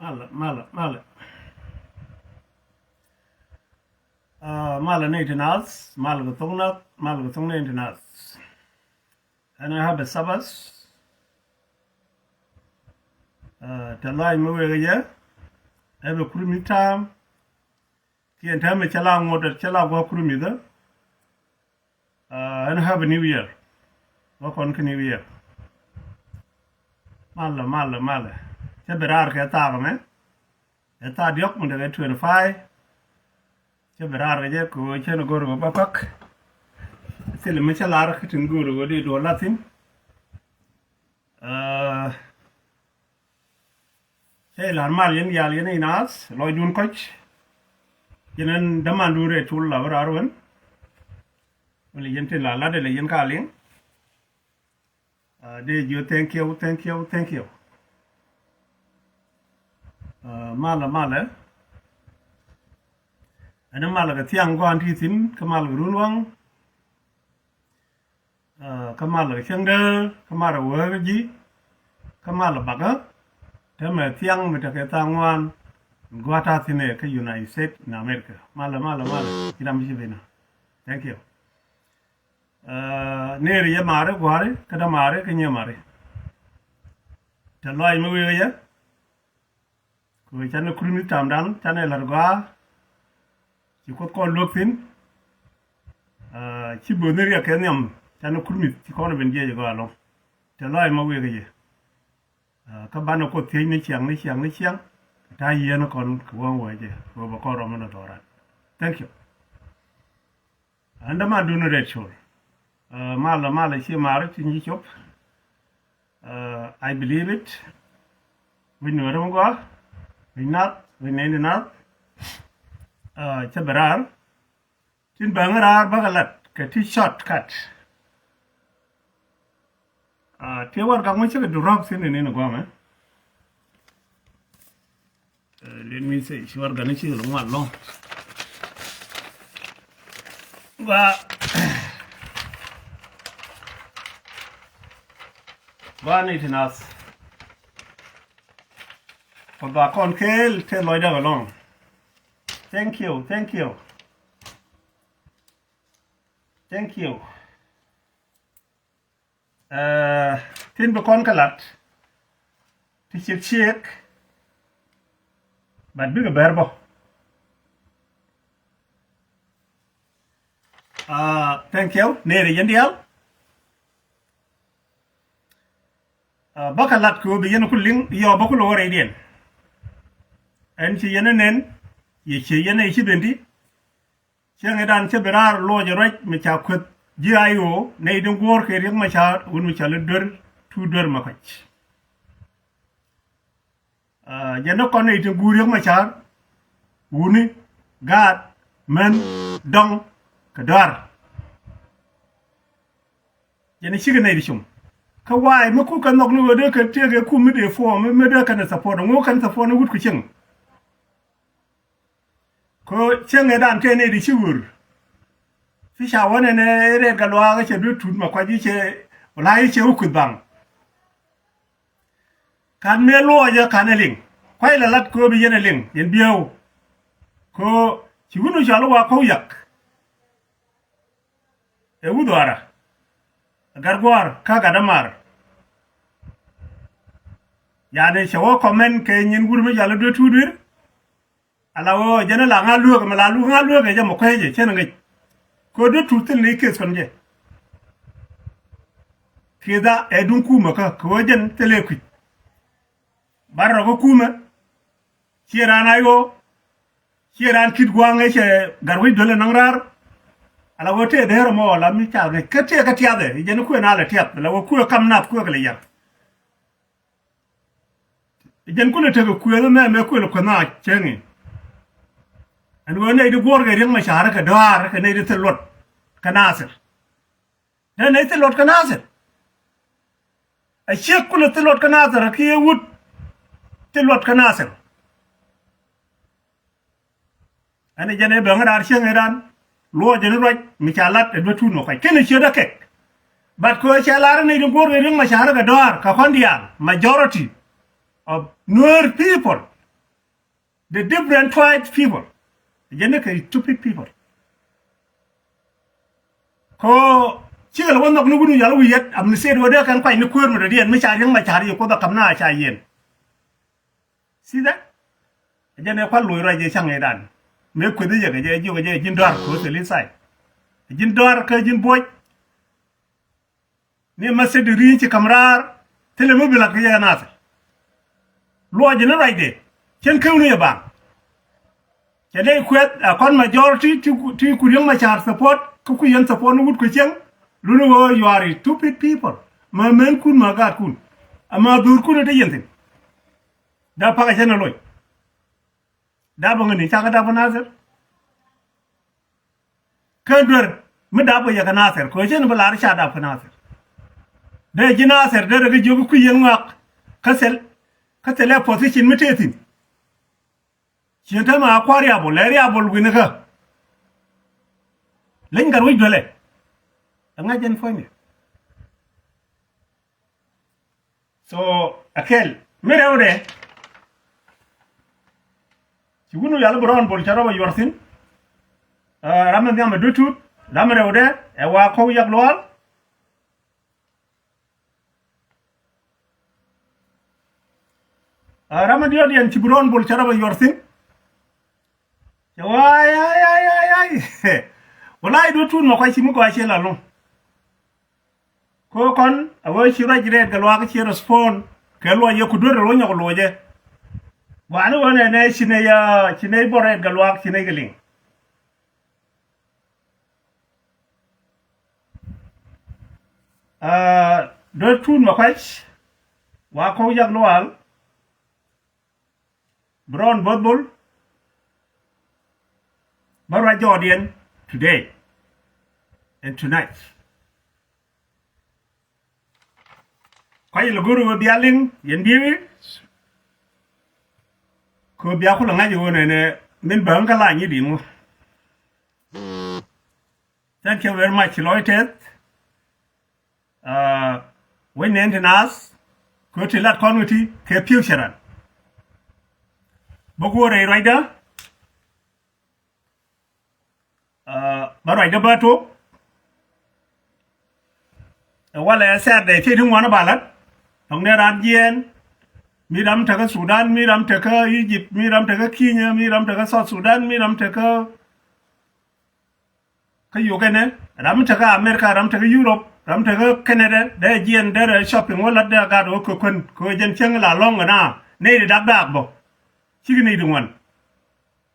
Mala. Mala Nationals, Malgatong Nationals. And I have a Sabbath. The line movie here. Have a creamy time. Can't tell me Chalang water, Chala creamy there. And have a new year. Walk on New Year. Mala. Chaberar Katagame. A third document at 25. Chaberar Jaco, Chanagoro Babak. Still a Michalar Kitchen Guru, what did do Latin. Taylor Malian Yalian in us, Lloyd Coach. Yanan Damandure to Lover Arwen. Well, Yentilla Ladder Yan Carling. Did you thank you. Mala. And a Malaga Tiang Guan Titin, Kamal Runwang, Kamala Shanger, Kamara Wergi, Kamala Baga, Tama Tiang Metakatangwan, Guatatine, United States in America. Mala, Idamishivina. Thank you. Near Yamare, Guari, Kadamare, Kanyamare. Tell I movie. We can creamy tam down, channel Larga. You could call Lopin. Chibuneria Kenyam, Chano Creamy, Chicono Gay go along. Tell I movie. Cabano could take Nichiang, Diana con one way, Robocor Manatora. Thank you. And the Maduna Red Show. Mala, she married in shop. I believe it. We know go. We need not. Chabarar. Tin Bangarar Bagalat, Catty shortcut. Tewar Gamacha to rocks in a Guama. Let me say, she was going to see one long. One it in us. For back on Kale, tell Lloyd along. Thank you. Tin Bacon Calat. Teach check. But big a berbo. Thank you. Neri Yandial. Bakalat ko bigyan ko ling iyo ba ko lo radian. And si yanen ye si yanay si bendi. Siya ngadan siya berar lo right me cha kwet GIO na idong war ke ring ma cha un me cha le dur tu dur ma kach. Jano kon idong guri ma cha uni gad men dong kadar. Yani siga na idishum. Kawai muku kan nok no de ka tege ku mi de fo me de kan support ngo kan support no wut ku ching ko ching edan ke ne di chigur fi shawane ne re ga lo ga che du tut ma kwa ji che wala yi che ku bang kan me lo ya kan ling kwai la lat ko bi yen ling yen biyo ko chi wunu jalo wa ko yak e wudwara gargwar ka gadamar yani shawo comment ke nyin gurme jala do tudur alawo jana la ngalu ko la lu ngalu ke jamo kweje chen ngi ko do tutin ne kes konje kida edun kuma ka ko jen teleku barro ko kuma kirana yo kiran kit gwange che garwi dole nangrar alawo te der mo la mi ta ke kete ka tiade jen ku na la tiap lawo ku kam nap ku ka le yak jen ku le te ku le me ku le ko na chengi and when I do work ring ma shara ka dar ka ne te lot kanasir ne te lot kanasir a shek ku le te lot kanasir ki wut te lot kanasir ani jene be ngar shen iran lo jene roj mi chalat e betu no kai kene cheda kek but ko chalar ne do work ring ma shara ka dar ka kondian majority of Nuer people the different tribes people jenne kay stupid people ko chigal wonok nu gudu yalla wi yet am ni sedo de kan kwai ni kuer mo de yen mi cha yang ma cha ri ko da kamna cha yen see that jenne kwa lo ra je chang e dan me ku de ye je ju je jin dar ko se li sai jin dar ka jin boy ni ma se de ri ci kamrar tele mo bi la ka ya na lo je na right de chen ku ni ba jenne kwet kon majority ti ku yang ma cha support ku yen support nu gud ko chen lu no you are stupid people ma men kun ma ga kun ama dur kun de yen da pa ka chen loy da ba ngani cha ka da banazer kadar mu da ba ya kanaser ko chen ba la cha da kanaser de jinaser de ga jogu ku yen ngak kasel position mitetin chen ta ma kwari abol eri abol winaga lengar wi dole nga jen fone so akel mere ode ci wunu yalla boron bol ci roba yorsin ramen ngam do tut ramere ode e wa ko yak lol ramen dio dien ci boron bol ci roba yorsin ay wallahi do tut mo ko ci mu ko ci la long ko kon awo ci rajire galwa ci respond ke lo ye ku do ro nyako loje wani wone ne cine bore galwa cine geling do tun ma kwach wa ko yak loal brown bubble barwa jordan today and tonight kwai lo guru bialing yen biwi ko bia ko nga yo ne men ba nga la ni di mo thank you very much loited when entenas ko ti lat community ke future bogo re rider ba rider ba to wala sa de ti thung wana balat thong ne ran yen mi ram ta ka Sudan mi ram ta ka Egypt mi ram ta ka Kenya mi ram ta ka South Sudan mi ram ta ka Uganda ram ta ka America ram ta ka Europe ram ta ka Canada da jien da shopping wala da ga do ko kon ko jen cheng la long na ne di dak dak bo chi ni du wan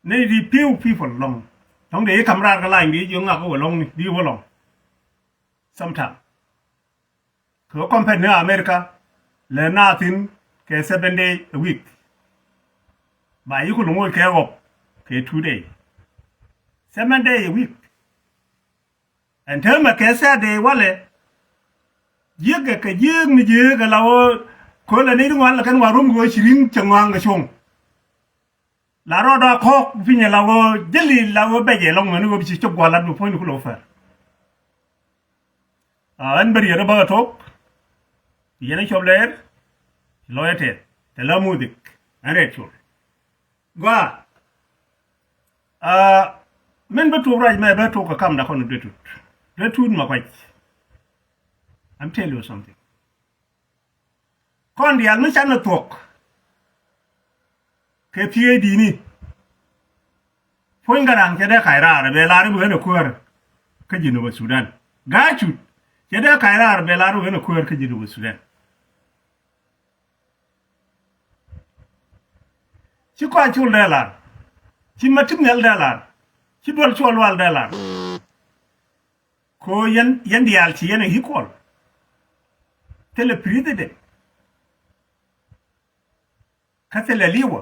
ne di piu people long thong de kamra ka lai di yo nga ko long ni di wo long sometime ko company America le nothing ke 7 days a week ba yi ku lungo ke op ke 2 days 7 days a week and term ke sa day wale yega ke yeg ni yega lawo ko la ni ngwan la kan warum go shirin changwang ga chong la ro da ko finya lawo jeli lawo beje long ngani go bi chop wala du point ku lo fa an bari ya ba tok yene chop ler loyate te la mudik anetul gwa men betu raj me betu ka kam da kono detut ma kwaj I'm tell you something kon dial mi chana tok ke PAD ni foi ngarang ke da khaira be la ru ne kuer ka jinu ba Sudan gachu ke da khaira be la ru ne kuer ka jinu ba Sudan ci ko ci lela ci matim nel dela ci dol ci wal dela ko yan dial ci yene hikol tele president ka tele liwa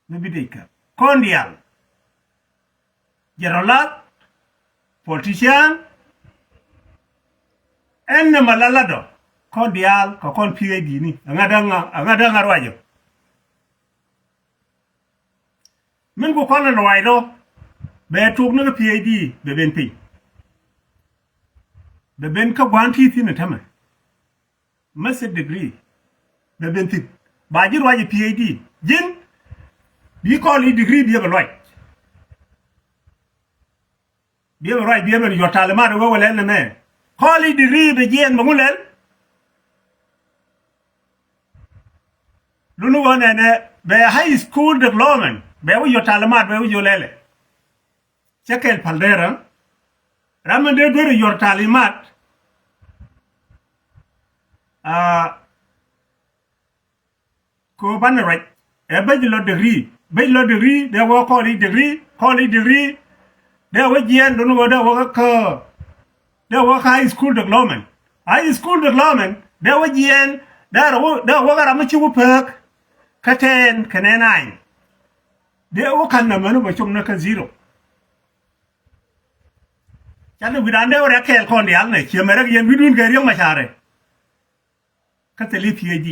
no bideka kondial jerolat politician en malalado kondial ko kon PAD ni angadanga rwajo men ko kono no waydo be tuk no PAD be ben pi be ben ka gwanti tin tama master degree be ben tin ba jir waji PAD jin bi call it degree bi ba right bi ba right bi ba yo talma do wala na me call it degree be jen ba ngulen lunu wona ne be high school development be yo talma be yo lele chekel paldera ramande do yo talimat ko ban right e bachelor degree they will call it degree they will jen don't go there work they work high school development they will jen there work amachi wo perk katen kanenine they will kan na manu ba chum na ka zero chanu vidande ore kel kon dial ne chemere yen vidun ga riyo machare kateli phd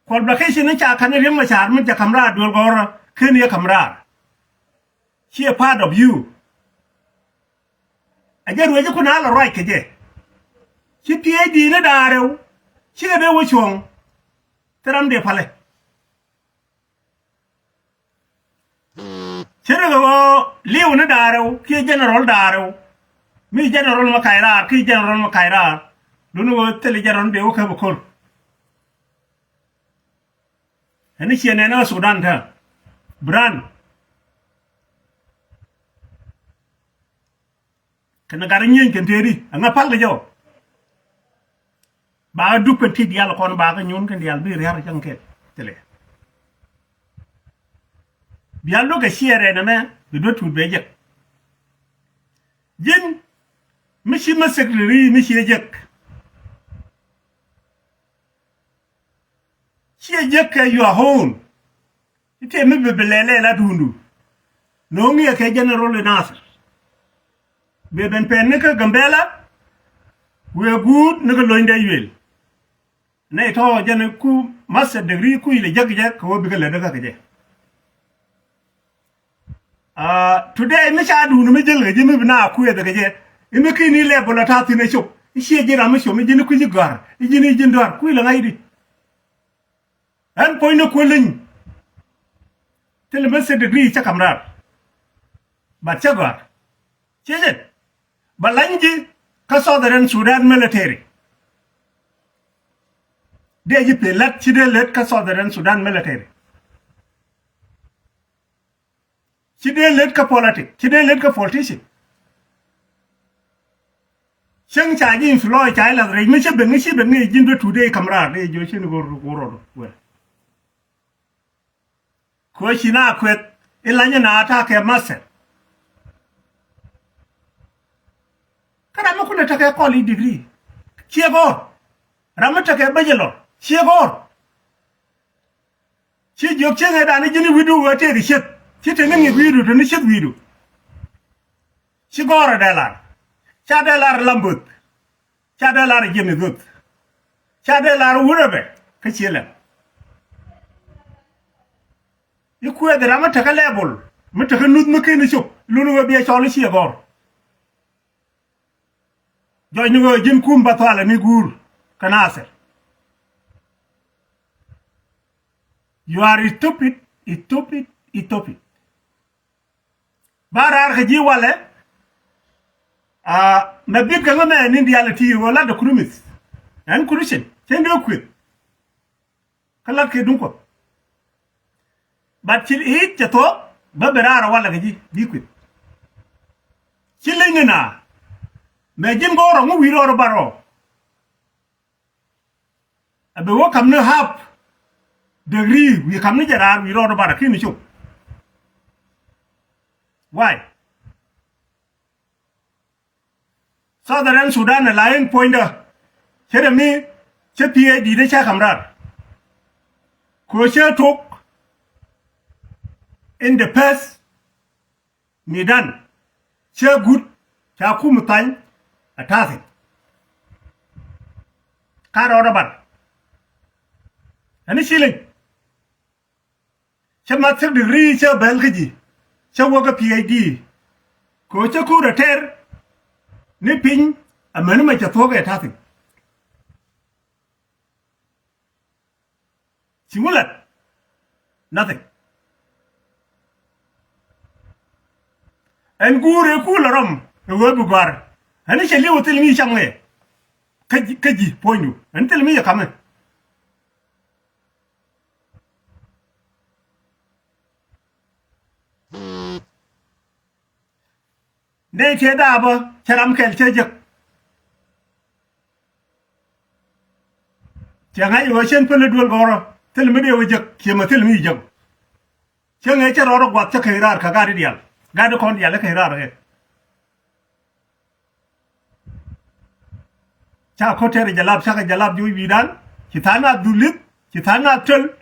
qualification ni cha kan riyo machar mun ja kamra dol gora ken ye kamra she a part of you ajaru je kuna la right ke je she phd ne darew she be wo chong teram de pale chere go liu ne darew ki general darew mi general makaira ki general makaira dunu go tele jaron de wo ka bokor ani chene na Sudan ta brand kana garanyen kenteri anga pal jo ba du petit dial kon ba ka nyun kan dial bi reer janket tele biallo ga shiere na me bi do tu be jek jin mishi masakri mishi jek she jek your home ite me be belele la dundu no ngi ke general nasir be ben pen ka gambela we good ne ko loinde yel ne to jene ku master degree ku ile jag ko bi gele daga je today me sha du no me jel ga jimi bina ku ya daga je ime kini le bola ta tine chop ishi jira me sho me jini ku jigar jini jindar ku ile ngai di an point ko lin tele master degree cha kamrar ba chagar cheje balanji ka Southern Sudan military de ji pelat ci de let ka Southern Sudan military ci de let ka politic ci de let ka politician Sheng cha ji influence cha la re mi che ben jin do today kamra de jo chin go ro we ko china kwet ilanya na ata ke mase Karama kuna take college degree. Chiegor. Rama take bachelor. Chiegor. Chi jok chenge dani jini widu wate rishet. Chi tenge ngi widu to ni shet widu. Chi gora delar. Cha delar lambut. Cha delar jimi gut. Cha delar urabe. Kachile. Ikuwe de rama take label. Me take nud mekeni chuk. Lunu wabiya choli chiegor. Joy ni go jin kum batwala ni gur kanaser you are stupid barar khaji wala na big ga me ni reality wala da kurumis an kurushin sen do kwit kala ke dun ko batil it to ba berara wala khaji bi kwit chilingina me jin go ro wi ro baro abe wo kam ne hap degree wi kam ne jara wi ro baro kini chu why Southern Sudan line pointer chere mi che PhD de cha kamrar ko che tok in the past midan che good cha kumutan atasi karo rabat ani shilling che master degree che belgiji che woga PhD ko che ku reter ni pin amanu ma che toga atasi Singular. Nothing. And guru cooler the word bugar. And it's a little tell me somewhere. Kaji, point you, and tell me you're coming. They tear daba, Charam can change you. Changai was sent for the dual goro. Tell me they were just, tell me young. Changai or what the Kairar Kagaridial. Gado con the Alakairar. Chakoter Jalab Saka Jalab you be done. Kitana Dulit, Kitana Tul,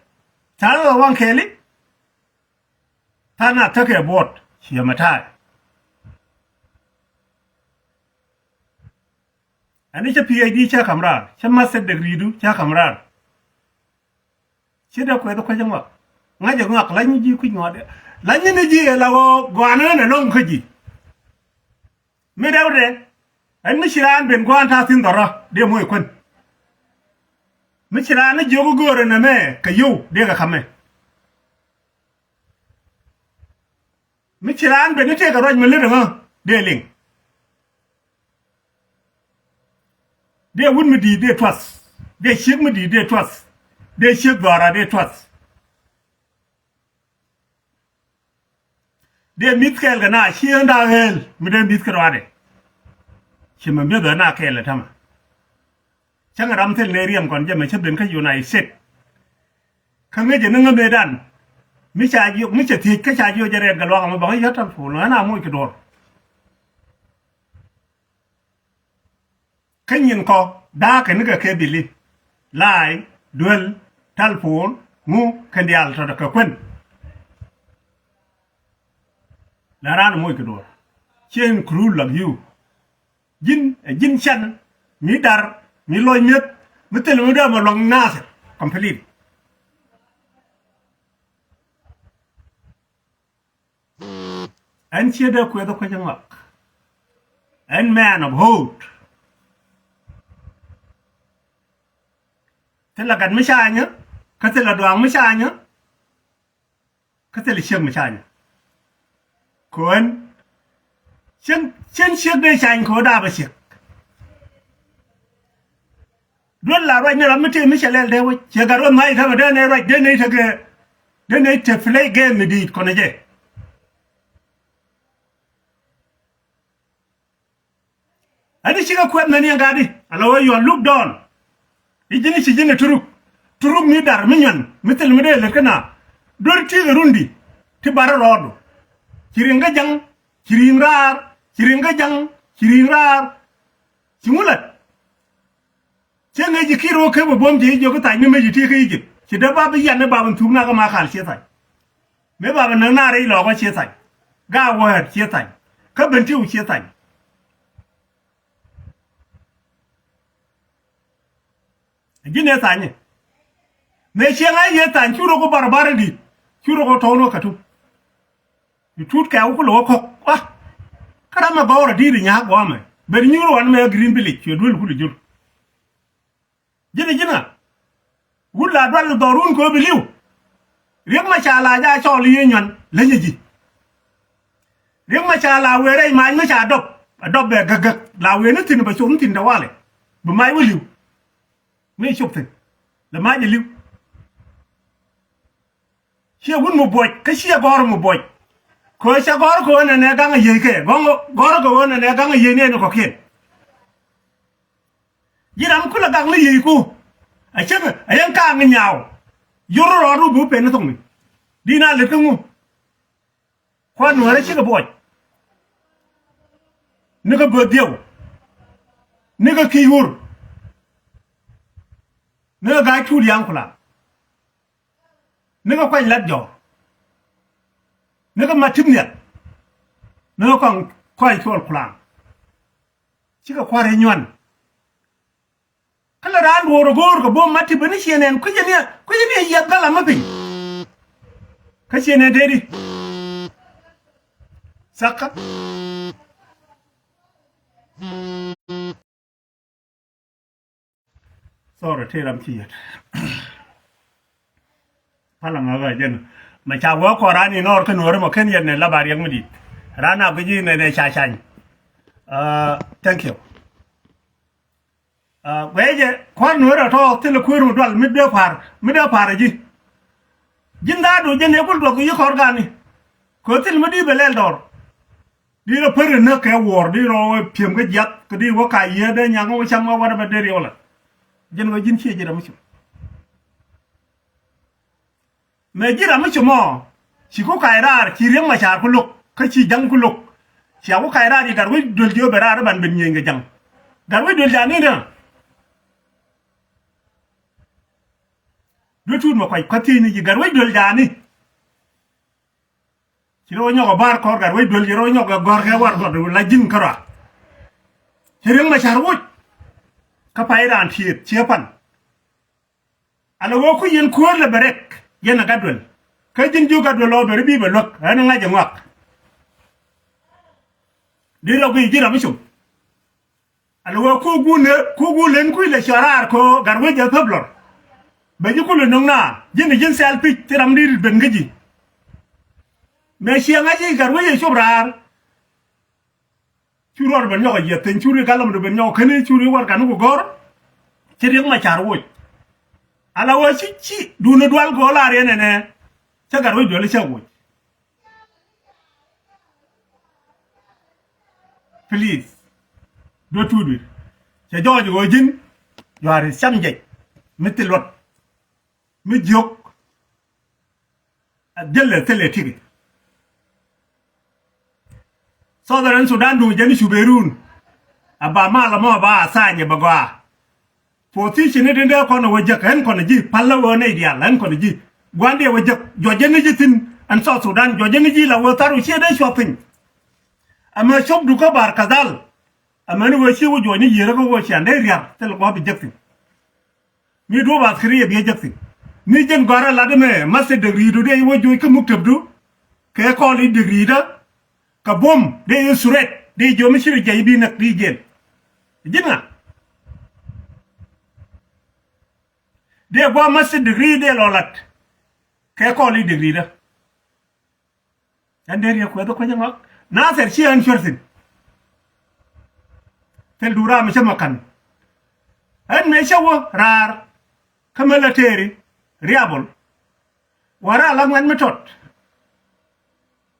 Tana one Kelly. Tana took a boat, Shiamatai. And it's a PID Chakamra, Chama said the Gridu, Chakamra. Shida kwa the question what? Ngaja ngak lanyi ji kuny ngode. Lanyi ni ji lawo gwana na long kaji. Me dawde. En mishiran ben gwanta tin dara de moy kun. Mishiran jogo gore na me kayu de ga kame. Mishiran ben te ga roj me le de ling. De wun mi di de twas. De shik mi di de twas. De shik dara de twas. De mitkel ga na shi nda hel mi de mitkel wade. Shi ma me da na kel tama. Chang ram tel ne riem kon je me chben ka United States. Ka nge je nga me dan. Mi cha yu mi cha ti ka cha yu je re ga lo ma ba ya ta fu no na mo ki dor. Kan yin ko da ka ni ga ke bili. Lai duel telephone mu kan dial to da ka kwen. La ran mo ki dor. Chen kru lag yu. Jin chan mi dar mi loy miet mi tel mi da ma long nas complete. And she da ku da ko jangak. And man of hope. Tela gan mi shanya, ka tela doang mi shanya. Ka tela sheng mi shanya. Kon Chen shek de shany ko da ba shek. Don la right na mi te mi shalel de wo. Che garo mai ta de ne right de ne ta ge. De ne te play game mi dit kono je. Ani shiga kwet na ni ngadi. Alawa you look down. Ijini shi jini turuk. Turuk mi dar mi nyan. Mi tel mi de le kana. Dor ti rundi. Ti bara rodo. Kiringa jang, kiringar. Kiringa jang, kiringar. Singulat. Chenga jikiro ke bo bom je jo ko tay ni me jiti ke yip. Ci da ba bi yanne ba ban tumna ka ma khal che tay. Me ba ban na re lo ko che tay. Ga wo het che tay. Ka ben tiu che tay. Gine tanye. Me chenga ye tan churo ko barbara di. Churo ko tono katu. Ni tut ka ko lo ko. Ah. Karama bawra diri nya go ame ber nyuro wan me green village yo dul kulu jur jina wulla dal dorun ko biliw rek ma cha la ja cho li nyon la ji rek ma cha la were ma ma cha dob be gagak la we na tin ba chum tin da wale bu mai wuliw me chop tin la ma ji liw she wun mo boy ka she gor mo boy ko sa gor ko na ne ga ye ke gongo gor ko na ne ga ye ne ko ke yiram kula ga ye ku a che a yan ka ng nyaaw yoro ro bu pe na tong mi dina le ku ko no re chi ga boy ne ga bo dio ne ga ki hur ne ga tu yang kula ne ga kwa lat jo nega matim ne nega kon koy chol plan ci ka kware nyon kala ran woro gor ko bom mati bani chenen ko jeni ya gala mabi ka chenen dedi saka sorry teram chiyat palanga ga jen ma cha wo ko rani nor kan wor mo ken yen ne labar yang mudi rana ko ji ne cha chan thank you weje ko Nuer to tele ko ru dal mi de par ji jinda do jene gul do ko yi ko gani ko til mi di belel dor di ro per ne ke wor di ro piem ga jat ko di wo ka ye de nyang wo cham wa ba de yola jen go jin chi jira mi me jira mi mo chi ko kai rar chi reng ma char ku luk ka chi jang ku luk chi ko kai rar di gar wi dol dio berar ban ben nge jang gar wi dol jani na do tun ma kai kwati ni gar wi dol jani ci ro ñoko bar ko gar way dol ro ñoko gor ke war god la jin kara ci reng ma char wuj ka payran tiet ci pan ala wo ku yen ko le berek yen gadwel ka jin ju gadwel lo ber bi be lok ana nga jangwak di ro gi jira misum ala wo ku len ku le charar ko gar way je pablor be ji ku le nong na jin sel pi tiram dir ben ngaji me sia ngaji garwe ye sobrar churor ben yo ye ten churi galam do ben yo kene churi war kanu ko gor chiri ma char wo ala wo chi du no dwal go la re ne cha garwe do le cha wo please do tudu cha jojo go jin yo are samje mitilot mi jok adelle tele tigi Southern Sudan du jani Shuberun aba mala mo ba sanye bagwa position ne dende ko no wajak hen ko ji palla wona ideal hen ko ji gwande wajak jojene jitin an South Sudan jojene ji la wotaru shede shopping ama shop du ko bar kazal ama ni wo shi wo joni yere ko wo shande riya tel ko bi jakti mi do ba kriye bi jakti mi jen gora la de me master degree do de wo joy ko muktabdu ke ko li degree da ka bom de suret de jomi shiri jay bi nak di gen jinna de bo master degree de lolat ke ko li degree da ande ya ko do ko jangak na ser ci an shortin tel dura mi sama kan an me shawo rar kamala teri riabol wara la ngwan metot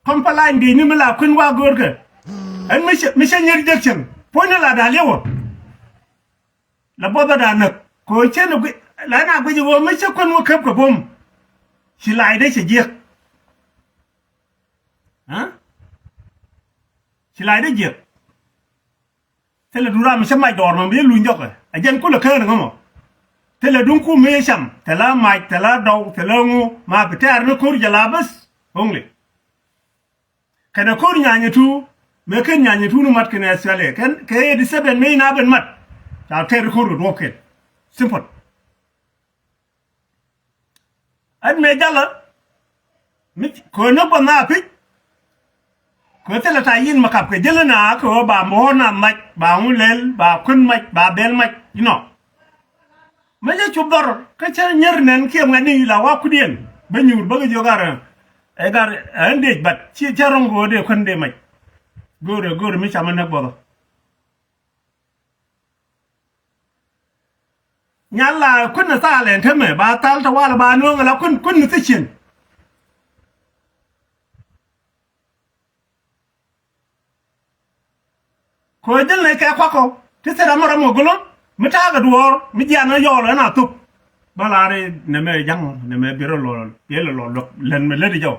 Compaline di ni mala kun wa gorga an mi shanyer jackson pona la da lewo la boda da nak ko cheno la na gwe wo mi kun wo kap ko bom shi lai de shi je ha shi lai de je tele dura mi shama dor ma mi lu njok a jen ko la ka na mo tele dun ku me sham tela mai tela daw tela ngu ma bitar no kur jala bas hongle kana ko nyanya tu me ken nyanya tu no mat ken asale ken ke di seben me na ben mat ta ter ko ro roket simple an me jala mi ko no ba na pi ko tele ta yin makap ke jela na ko ba mo na mat ba ngulel ba kun mat ba bel mat you know me je chubdor ka cha nyer nen ke ngani la wa kudien ba nyur ba ga jogara egar ande bat ci charongo de konde mai gore mi chama na bodo nyalla kunna sale teme ba tal ta wala ba no la kun ni tishin ko dal ne ka kwako ti sera mara mo golo mi ta ga duor mi jana yolo na tup balare ne me jang ne me biro lol yelo lol len me le di jaw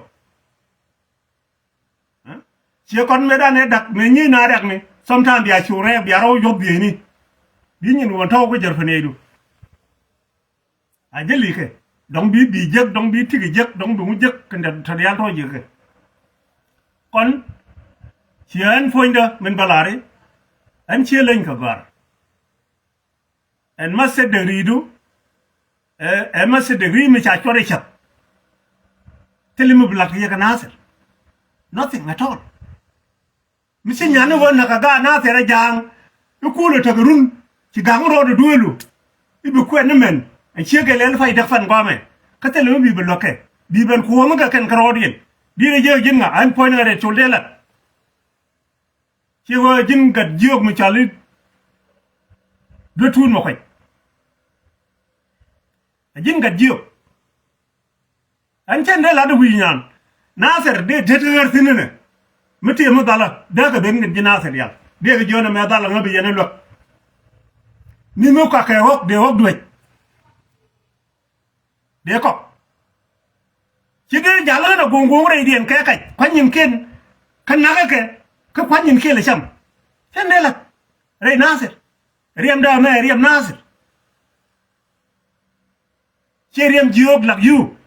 ci kon me da ne dak me ni na dak ni sometimes ya chure ya ro yob bi ni bi ni won taw ko jer fane du a jeli ke dong bi jek dong bi tigi jek dong bu jek kan da ya to je ke kon ci an foinda men balare an ci len ka gar en masse de ridu e masse de ri me cha chore chap telimu blak ye kana ser nothing at all misi nyane wona ka ga na tere jang ikulu tagarun ci gang ro do duelu ibi ko ne men en chege len fay def fan gome ka tele bi bloke bi ben ko mo ga ken karodien di re je jin nga an point nga re chulde la ci wo jin gat jiok mu chali do tun mo koy jin gat jiok an chen de la do wi nyan naser de teter tinene mete mo dala daga ben ngi naser yal de ga jona me dala ngabi yene lo ni mo ka ke hok de hok duet de ko ci de jala na gongong re dien ke kai kwanyin ken kan naga ke ka kwanyin ke le cham chen de la re naser riam da me riam naser ci riam jiok lak yu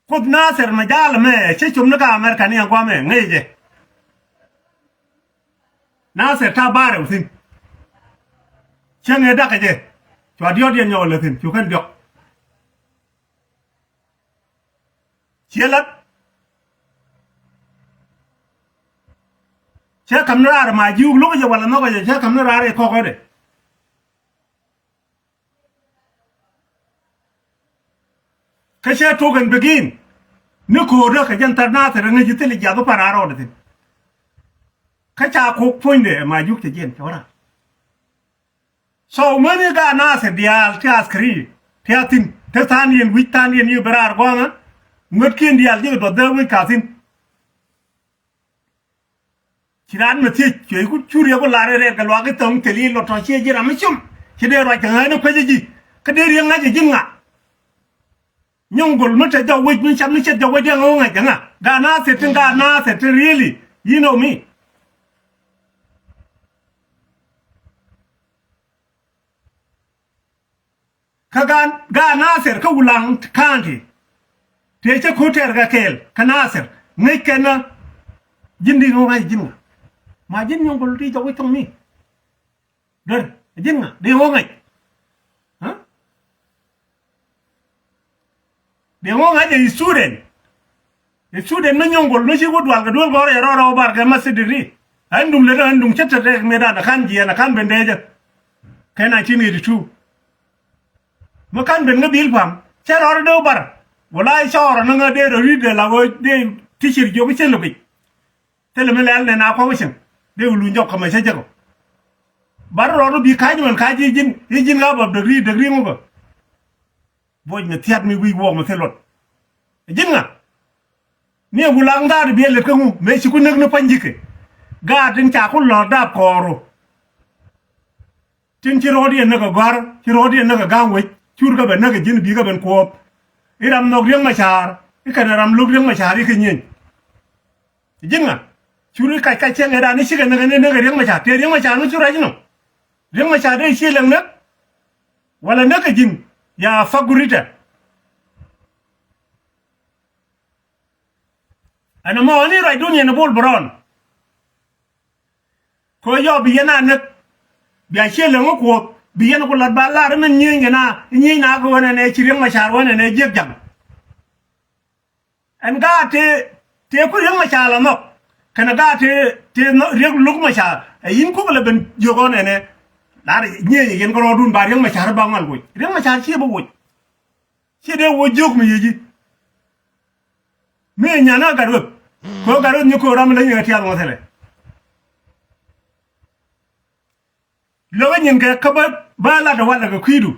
خود ناصر مجال میں چچم نکا امریکانی اقوام میں نہیں جے ناصر تا بارے Usain چنگے ڈاکے جے چوا دیو دیا نیو لسین چوکن دیو چیلت چے کم نرار ما جیوگ لوگ جے والا نوکا جے چے کم نرار ایک کوکو دے کشے توگن بگین نکو رو که جن ترنات رنگ جتلی جادو پر آرا دین کچا کوک پوینده ما جوک تجین چورا سو منی گا ناس دیال تیاس کری تیاتین تسانین ویتانین یو برار گوانا مدکین دیال دیو دو دوی کاسین چران متی چوی کو چوری کو لاره ره گلواگی تونگ تلی لوٹاشی جی رامشم چده رو کنگای نو کجی جی کده ریانگا جی جنگا nyongol mata jaw waj min cham ni chet jaw waj ngo nga janga ga na set really you know me kagan ga na set ka wulang kanti te che ko ter ga kel ka na set ngai ken jindi ngo nga jinga ma jin nyongol ti jaw waj tong mi der jinga de ngo ngai de ngo nga de student no nyongol no ci wodwal ga dol gore ro bar ga masidiri andum le andum chetta rek medan kan ji na kan bendeje kana chini ritu mo kan ben ngabil pam che ro do bar wala shawara na nga de ro de la go de tishir jo bi chelo bi tele me lal ne na ko wishin de lu njok ma se jago bar ro bi kaji man kaji jin ga ba degree mo ba boy na tiat mi wi wo ma selot jinga ni wulang da bi le ko me ci ku nek na panjike ga tin cha ku lo da koro tin ci rodi na ga gar ci rodi na ga gawe chur ga ben na ga jin bi ga ben ko iram no riang ma char ikana ram lu riang ma char ke nyen jinga churi kai chen ga ni shi ga na ga riang ma char te riang ma char no chura jino riang ma char de shi lang na wala na ga jin ya fagurita ana mo ni rai dunia na bol bron ko yo biyana nak biya shele ngoko biyana ko ladba la ran nyi na ko wana ne chiring ma char wana ne jek jam an ga te ko ring ma char no kana ga te no reg luk ma char yin ko la ben jogo ne la nyi yen ko dun ba ring ma char ba ngal ko ring ma char chi ba wo chi de wo jog mi yi me nyana garut ko garut ni ko ram la ni tial mo tele lo nyin ga ka ba la da wala ga kwidu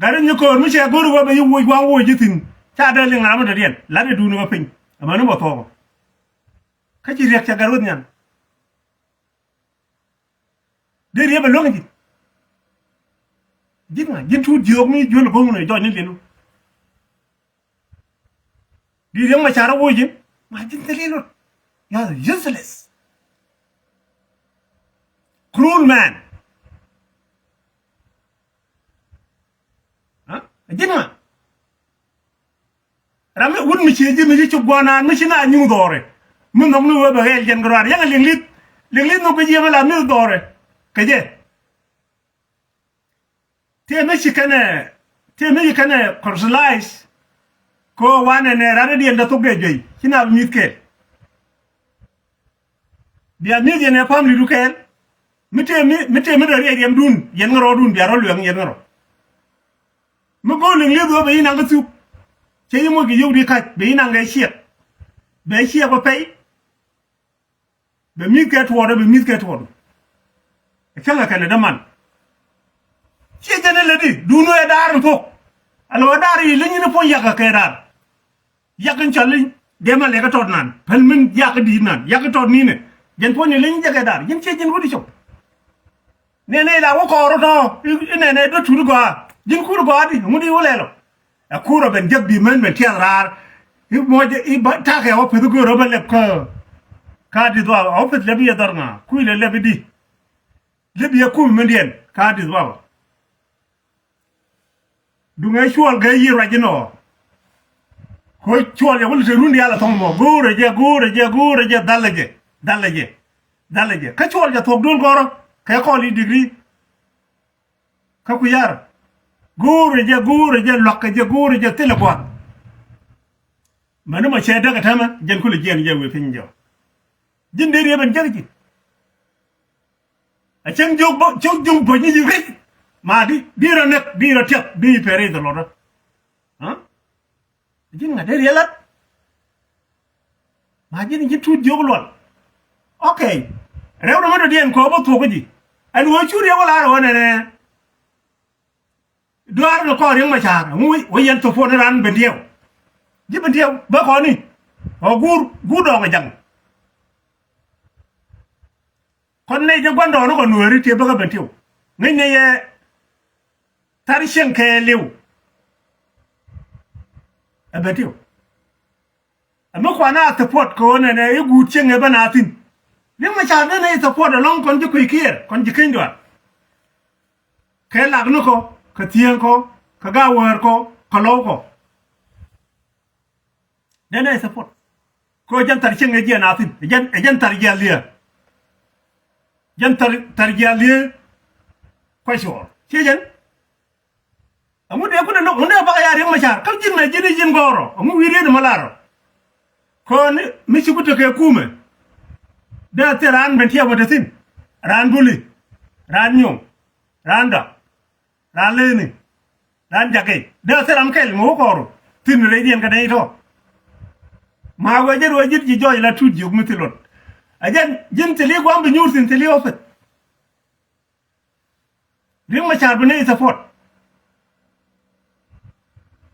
garut ni ko mi che goru ba yi wo gwa wo jitin cha da li ngama da den la de du no ba pin ama no ba to ka ci rek cha garut nyan de re ba lo ngi jinga jin tu jog mi jol ko no do ni lenu di yang ma cara wo jin ma jin telilo ya useless cruel man ha jinga rame wun mi ci ji mi ci gwana mi ci na ñu dore mun no lu ba gel jen grar yang ling lit no ko ji ma la mi dore ka je te me ci kana commercialize ko wane ne rana di enda tobe joy kina mitke dia media ne family dukel mite mi dari yem dun yen ngoro dun biaro luang yen ngoro mo go leng le do be ina ga sup che yemo gi yodi ka be ina ga shia ba pay be mi ke to be mi ke to e kala kana da man che jene le di du no e dar to alo dar yi le ni po yaga ke dar yagan chalin de ma le ga to nan pal min yaga di nan yaga to ni ne jen po ni le ni jaga dar jen che jen ko di chop ne la wo ko ro to ne do tu go jin ku go di mu di wole lo a ku ro ben jabbi men ben tial rar i mo je i ba ta ke o pe go ro ben le ka di do o pe le bi dar na ku le bi di le bi ku men dien ka di do du ngai chuol ga yi ra jino ko chuol ya wol se rundi ala tong mo gore je dalaje ka chuol ja tok dul goro ka ko li degree ka ku yar gore je lokka je gore je tele ko manu ma che daga tama jen ko le jen je we fin jo jin de re ben jagi a chen jog bo ni ji ma di ra nek di ra tek di pere de lora ha jin nga de relat ma jin tu jog lol okay rew na ma do dien ko bo to ko ji an wo chu re wala ro ne doar no ko ring ma cha mu wo yen to fo ran ben diew ji ben diew ba ko ni o gur do ga jang kon ne je gondo no ko nueri te ba ga ben diew ngai ne ye tari shen ke lew abetiw amma ko na support ko ne ne gu chen e bana tin ni ma cha ne support long kon ji ku kier kon ji kin do ke lag no ko ka tien ko ka ga wer ko ka lo ko ne support ko jan tari shen e ji na tin jan tari ja lia jan tari ja lia ko sho che jan amu de ko no ne ba ya ring ma cha ka jin me jin goro amu wi re ma laro ko mi ci kuto ke kume da te ran ben tiya wata tin ran buli ran nyong ran da ran leni ran jake da te ram kel mo ko ro tin re dien ka dai to ma wa jir ji joy la tu ji mutilon ajan jin tele ko am bi nyur tin tele ofet ring ma cha bu ne support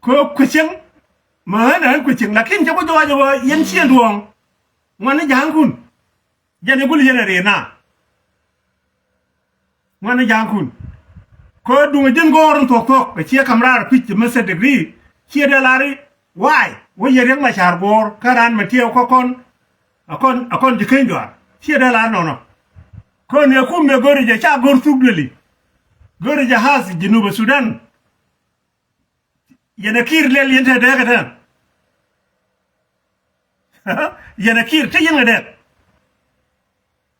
ko kucheng mà nó quy trình là khiến cho có cho yên xiên ruộng ngoan nó giang kun giờ này cũng là gì na ngoan nó giang kun có đúng dân gor thuộc cái chia camera pitch mà sẽ degree chia để lại why với giờ riêng mà chả gor karan mà tiêu có con chỉ khen rồi chia để lại nó con này cũng mấy gor giờ cha gor súc đi gor giờ has Junub Sudan giờ này kia lên liên thế đấy cái thằng yana kir te yanga de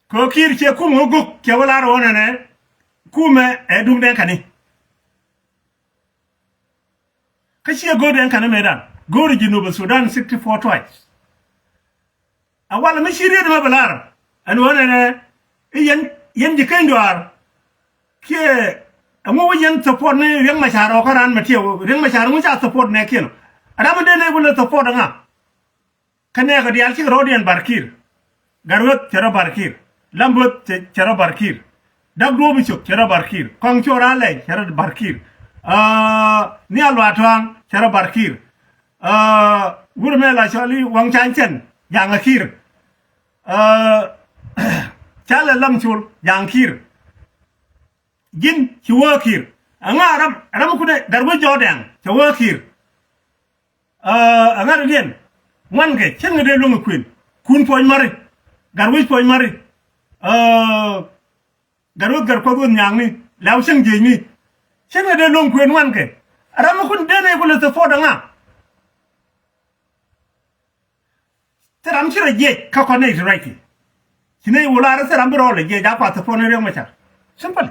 ko kir che ku mo guk ke wala ro ne ku me e dung den kani ka che go den kani medan go ri Junub Sudan 64 twice awala me shiri de balar an wona ne yen ji kan doar ke amu yen support ne reng ma charo karan ma tiyo reng ma charo mu cha support ne kino adam de ne wala support nga kane ga dial ci rodian barkir garwot cera barkir lambot cera barkir dagdo bi chok cera barkir kong chora le cera barkir ni alwatwang cera barkir gurme la chali wang chanchen yang akir chala lamchul yang kir jin chiwakir anga aram kude garwo jodang chiwakir anga dien ngoan ke chen de long queen kun poñ mari garwi poñ mari garwo gar ko gon nyang ni law chen je ni chen de long queen ngoan ke aram kun de ne ko le to foda nga teram chira je ka ko ne right chine wala ra teram bro le je ja kwa to fone re ma cha simple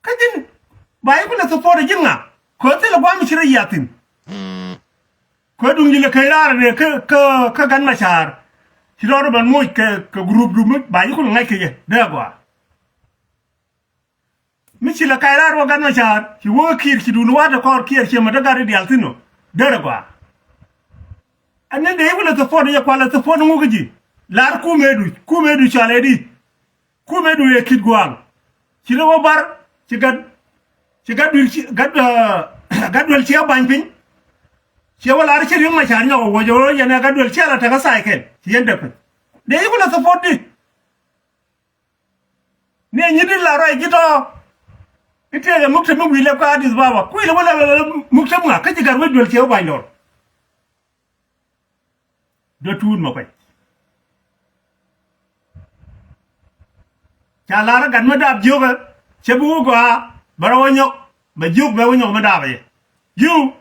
kadin bai ko le to foda jinga ko te la gwam shira yatin ko dung le kayrar ne ka gan mashar ci do ban moy ke groupe du mu ba yi ko ngay ke ye de quoi mi ci la kayrar wa gan ma cha ci wo kir ci du no wada ko kir ci ma daga di altino de quoi anen de wala to fo de kwala to fo no nguji lar ku medu chale di ku medu ye kit gwang ci lo bar ci gad gadwel ci ban pin ci wala ci ring ma cha nyawo wo jo ya na gadwel ci la ta ka cycle ci yende pe de wala to fo di ne ñi di la roy gito ite mukta mu wile ko adis baba ku ile wala mukta mu ka ci gar wedwel ci ban lor do tuun ma koy cha lara gan ma dab joga che bu go bara wonyok ba jog ba wonyok ma dab ye yu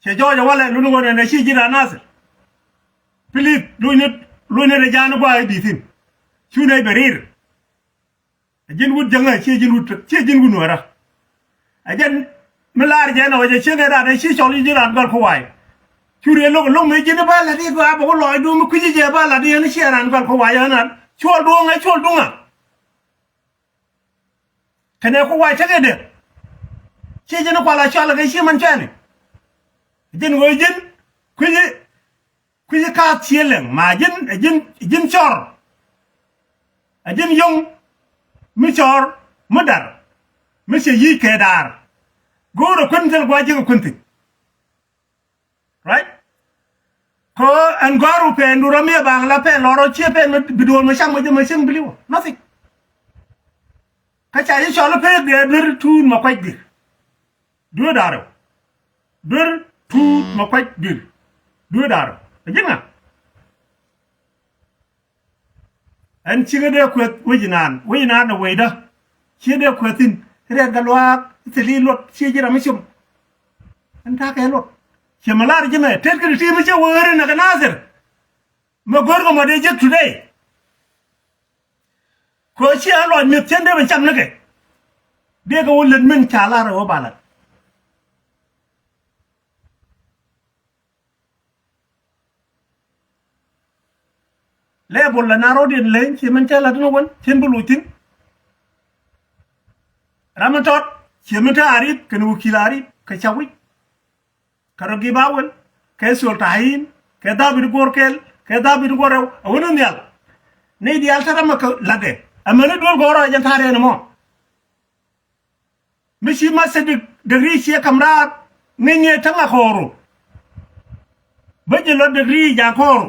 che joja wala lu ngo ne shi jira nas pilip lu ne de janu ba di tin chu ne berir jin wut janga che jin wut nuara ajen melar je na waje che ga da shi choli jira gal ko wai chure lo me jin ba la di ba ko loy du mu kuji je ba la di ne shi ran gal ko wai na chol du nga kane ko wai tage de che jin ko la chala ga shi man chani jin wo jin kuji ka chieleng ma jin chor ajin yong mi chor mudar mi se yi kedar goro kuntel gwa jin kunti right ko an garu pe ndura me bang la pe loro che pe bidol ma sham ma sim bliwo nothing ka cha yi cholo pe de dur tun ma kwaj dir do daro dur tun ma kwaj dir do daro jinga an chiga de ko wijinan na weida chi de ko tin re galwa tili lot chi jira mi chum an ta ka lot che malar jime tet ke ti mi che wore na nazir ma gorgo ma de je today ko chi alo mi tende ban cham nake de ga wolen men chala ro balat le bolla na rodin len chi men chala no won chen bulutin ramatot chi men ta arif ken wukilari ka chawi karogi bawel ke sultain ke dabir gorkel ke dabir gorew wonon yal ne di yal tara maka lade amane dol goro jan tare no mo mishi masadi degree chi kamra nenye tanga khoro bajelo degree ja khoro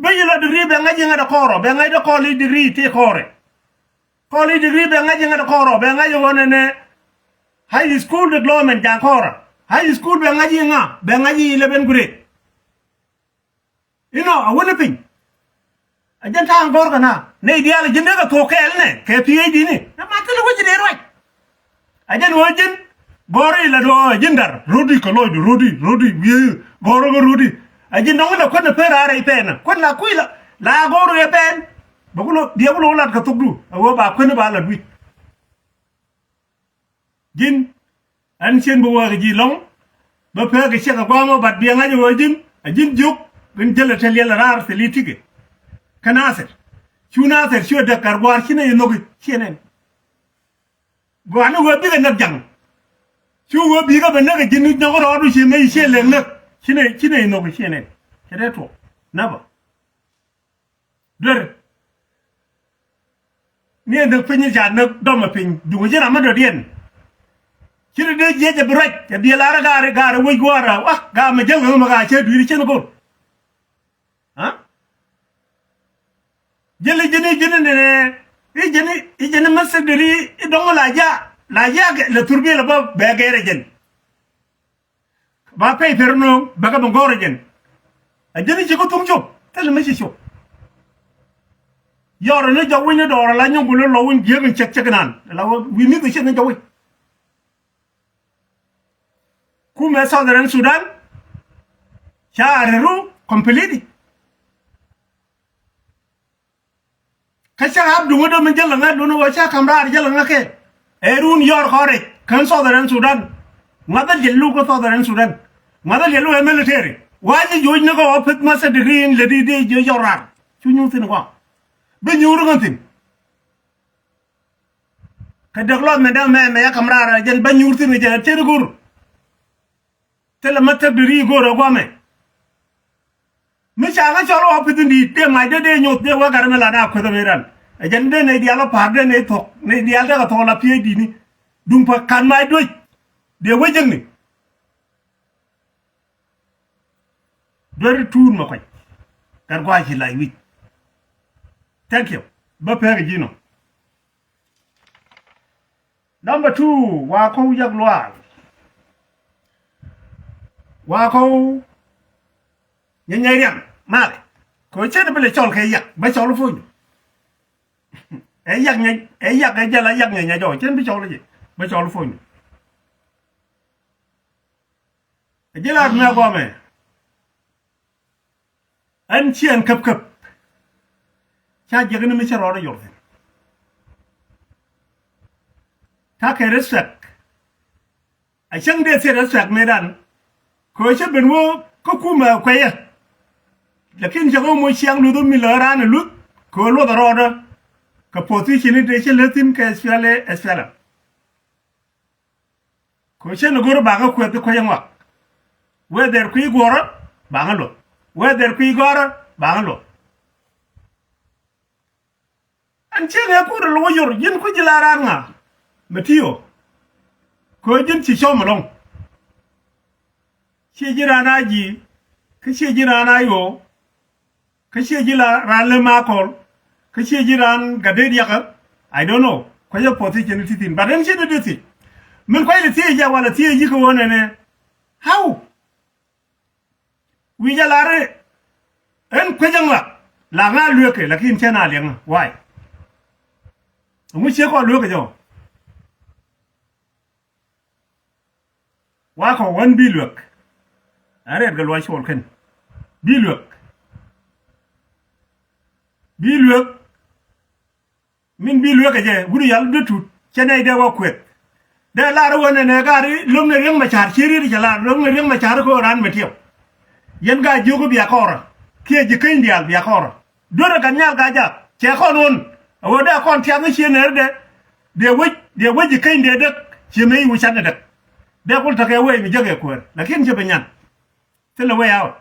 bajelo degree be ngaji ngada khoro be ngada kholi degree ti khore kholi degree be ngaji ngada khoro be ngaji wonene high school diploma ja khoro high school be ngaji 11 grade a wona pin ajan ta ngor kana ne ideal jinde ga to kel ne ke PhD ni na ma tele wajide roi ajan wajin gori la do jindar rodi ko loy rodi wi goro go rodi ajin no na ko na pera ara ipena ko na kuila la goro e pen bagulo diabulo lat ka tugdu awo ba ko ne ba la dwi jin an chen bo wa ji long ba pe ga cheka ko mo bat bi ngaji wajin ajin juk bin jela tel yela rar se litige kanaser chunaser sho da karwar chine yonogi chenen gwana wo bi ga nak jang chu wo bi ga ban ga jinu no ro du chi mai che len nak chine yonogi chenen kede to naba der ni en pin ja nak do ma pin du jira ma do dien chire de je je braj ya bi la ra ga wo gwara wa ga ma jeng ma ga che du chen ko ha jeli jini ne jeni masadiri idongo la ja le turbi la ba begere jen ba pay perno baga ba ngoro jen a jeni ci ko tumjo tel ma ci so yoro ne jawu ne do la nyungu lo won jemi cek nan la wi mi ko ci ne jawu ku me Southern Sudan chareru completely kacha abdu ngodo men jalla ngado no wacha kamra jalla ngake erun yor khore kan Southern Sudan ngadal jelu ko Southern Sudan ngadal jelu military waji joj na ko opet masa degree in le di jo jorar chu nyu tin ko be nyu ru tin ka deglo me da me ya kamra jen ba nyu tin je te gur te la mata degree go ro ko me mi cha ga choro opet ndi te mai de nyot de wa gar me la na ko de meran jen de ne dia lo par de ne thok ne dia da ka thok la pie di ni dung pa kan mai doj de wajen ni very tour ma ko kar ko ci lay wi thank you ba pere jino number 2 wa ko yak loal wa ko nyay riam male ko ci de bele chol kay yak ba chol fu e yak e jala yak nya do ci bi chol ji ba chol fu e jela me ko me an chien kap cha jegna mi charo yor ta ke respect a chang de se respect medan ko che ben wo ko kuma kwaya lakin jago mo chiang lu do mi la ran lu ko lo da roda ka position de che letin ka espela ko che no goro ba ga ko de ko yangwa whether ku goro ba ga lo whether ku goro ba ga lo an che ga ko lo yor yin ku jilara nga metiyo ko jin ci shomolong che jira na ji ka che jira na yo ka che jira ran le makol ka che jira ga de ya ka I don't know ko ya position titin but an che de ti min ko ile ti ya wala ti yi ko wona ne how wi ja lare en ko jangla la nga lueke lakin chena leng why mu che ko lueke jo wa ko wan bi luek are ga lo shol ken bi luek min bi luek je guru yal de tut chene de wa kwet de la ro wona ne gari lum ne reng ma char chiri ri la lum ne reng ma char ko ran metiyo yen ga jogo biya kora ke je kin dial biya kora dora ga nyal ga ja che ko non wo da kon tiam ne chene de we kin de che me wu chan de ko ta ke we mi jage ko lakin je benyan tell the way out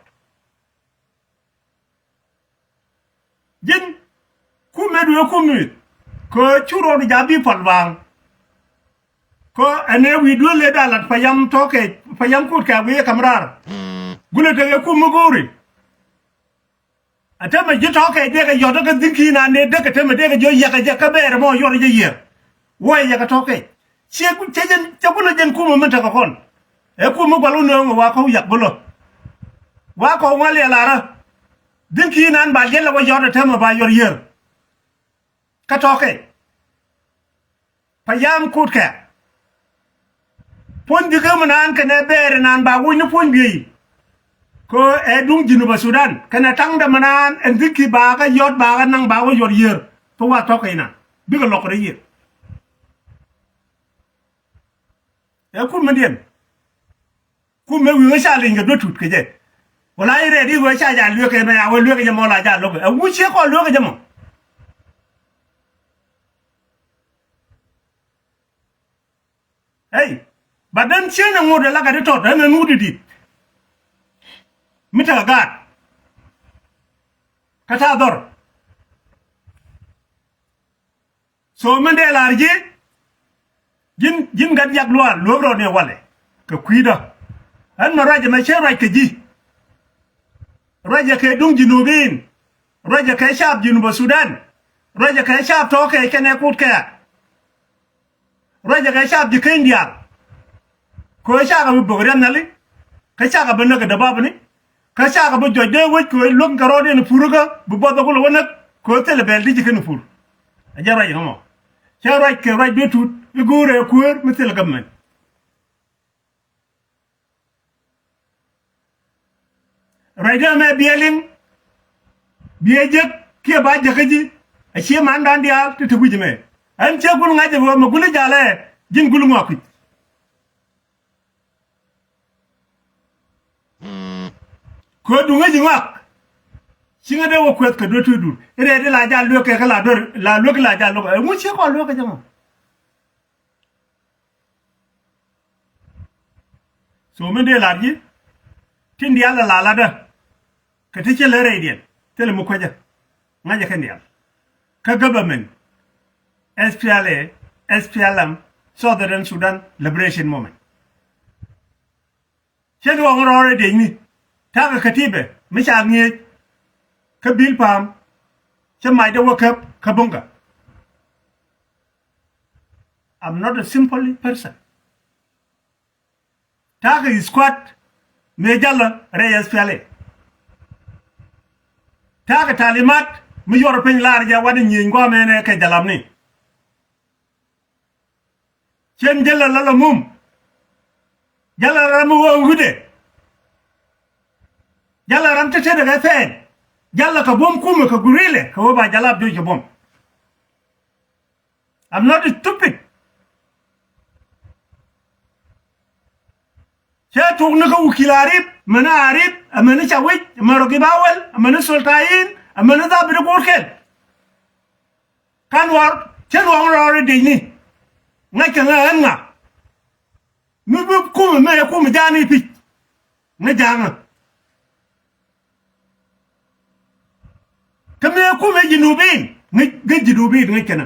jin ku medu ku mi ko churo ni jabi palwang ko ane wi do le dalat payam toke payam kut ka wi kamrar gule te ku muguri atama je toke de ga yodo ga dinki na ne de ka tama de ga jo ya ga ka bere mo yodo je ye wo ya ga toke che ku chejen che ku jen ku mo menta ka kon e ku mu balu no wa ko yak bolo wa ko ngale la ra dinki nan ba je la wo yodo tama ba yor yer ka toke payam kut ka pon diga manan kana bere nan ba woni pon bi ko e dum jinu ba Sudan kana tang da manan en dikki ba ga yot ba ga nang ba wo yor yer to wa to kaina bi ga lokore yer e ku medien ku me wi sha lin ga do tut ke je wala ire di wo sha ja lwe ke na ya wo lwe ke mo la ja lo e wu che ko lwe ke mo hey badan chena ngode la ga de to na nudi di mita gat kata dor so mende larji jin gad yak loa lobro ne wale ka kuida an maraje ma che rai ke ji raja ke dung jinubin raja ke shab jinuba Sudan raja ke shab to ke kene kut ke raja ke shab di India ko sha ga bu bogren nali ka sha ga banna ga dabab ni ka sha ga bu jode wuj ko lok garo de no furuga bu bodo ko wona ko tele bel di ken fur ajara yi mo sha rai ke rai de tut igure kuer mitel gammen rai da me bielin biejek ke ba jakaji a che man dan dia te tuji me an che gul ngaje bo ma gul jale jin gul ngokit ko dunga jinga singa de wo kwet ka do tudu ire de la ja lo ke la do la lo ke la ja lo mu che ko lo ke jama so men de la ji tin dia la da ka te che le re dia te le mu ko ja ngaja kan dia ka government SPLA SPLM Southern Sudan Liberation Movement chen wo ngoro de ni ta ka katibe mi cha ngi ka bil pam che mai de wo ka bunga I'm not a simple person ta ka squad me jalla re SPLA ta ka talimat mi yor pen lar ja wadi nyi ngo mene ke jalam ni chen jalla la mum jalla ram wo gude jalla ram tete daga fen jalla ka bom kuma ka gurile ka wo ba jalla do ke bom I'm not stupid ya tung na ka ukilarib mana arib amana chawit amana gibawel amana sultain amana da bi ko ken kan war chen war ro de ni ngai ka nga mi bu kuma me kuma jani pi na janga kame kuma jinubin ngai jinubin ngai kana